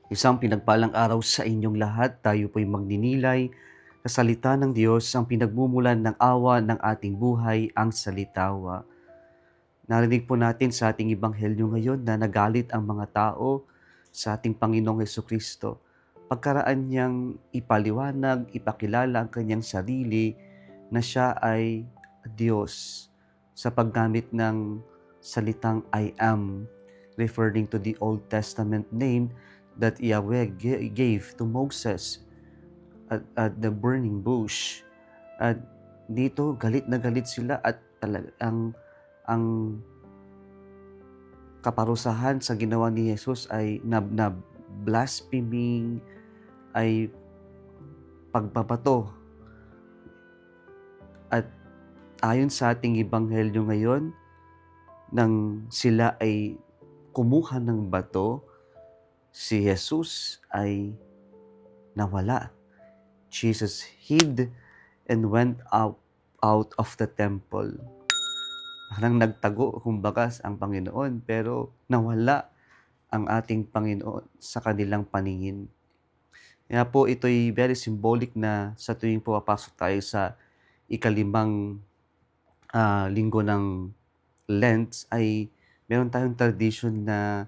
Isang pinagpalang araw sa inyong lahat. Tayo po'y magninilay sa salita ng Diyos, ang pinagmumulan ng awa ng ating buhay, ang salitawa. Narinig po natin sa ating ebanghelyo ngayon na nagalit ang mga tao sa ating Panginoong Hesukristo. Pagkaraan niyang ipaliwanag, ipakilala ang kanyang sarili na siya ay Diyos sa paggamit ng salitang I am, referring to the Old Testament name that Yahweh gave to Moses at the burning bush. At dito, galit na galit sila at ang kaparusahan sa ginawa ni Jesus ay na blaspheming, ay pagbabato. At ayon sa ating ebanghelyo ngayon, nang sila ay kumuha ng bato, si Jesus ay nawala. Jesus hid and went out of the temple. Parang nagtago, kumbaga, ang Panginoon, pero nawala ang ating Panginoon sa kanilang paningin. Kaya po ito'y very symbolic na sa tuwing pumapasok tayo sa ikalimang linggo ng Lent ay meron tayong tradition na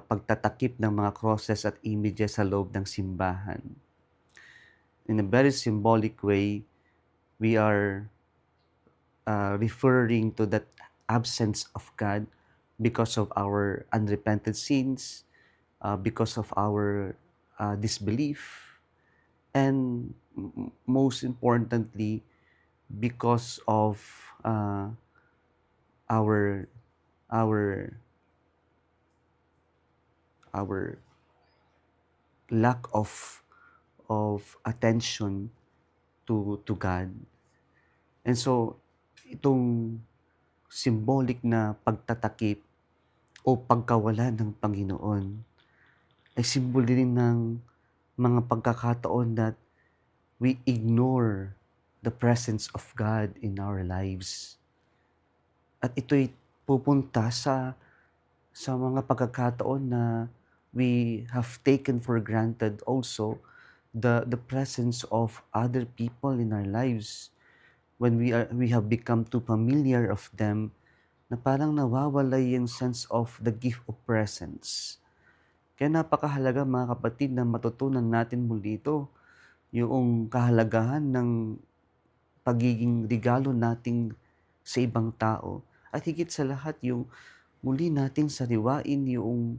pagtatakip ng mga crosses at images sa loob ng simbahan. In a very symbolic way, we are referring to that absence of God because of our unrepented sins, because of our disbelief, and most importantly, because of our our lack of attention to God. And so itong symbolic na pagtatakip o pagkawala ng Panginoon ay simbolo din ng mga pagkakataon that we ignore the presence of God in our lives. At ito'y pupunta sa mga pagkakataon na we have taken for granted also the presence of other people in our lives. When we have become too familiar of them, na parang nawawala yung sense of the gift of presence. Kaya napakahalaga, mga kapatid, na matutunan natin muli ito, yung kahalagahan ng pagiging regalo nating sa ibang tao. At higit sa lahat, yung muli nating sariwain yung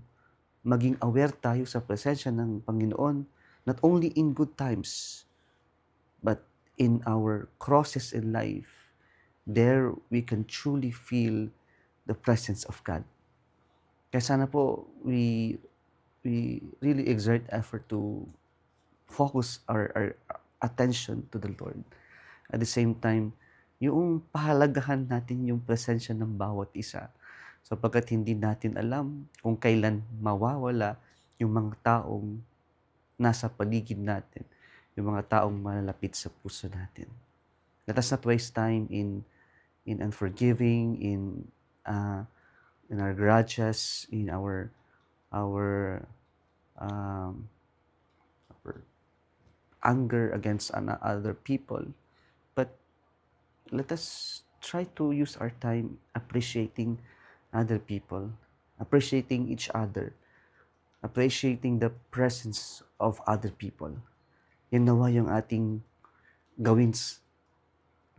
maging aware tayo sa presensya ng Panginoon, not only in good times, but in our crosses in life. There we can truly feel the presence of God. Kaya sana po we really exert effort to focus our attention to the Lord. At the same time, yung pahalagahan natin yung presensya ng bawat isa. Sapagkat hindi natin alam kung kailan mawawala yung mga taong nasa paligid natin, yung mga taong malalapit sa puso natin. Let us not waste time in unforgiving, in our grudges, in our anger against other people, but let us try to use our time appreciating other people, appreciating each other, appreciating the presence of other people. Yan nawa yung ating gawin,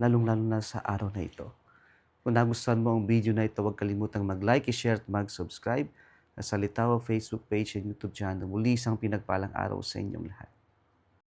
lalong-lalo na sa araw na ito. Kung nagustuhan mo ang video na ito, huwag kalimutang mag-like, i-share at mag-subscribe sa Salitawa Facebook page and YouTube channel. Muli isang pinagpalang araw sa inyong lahat.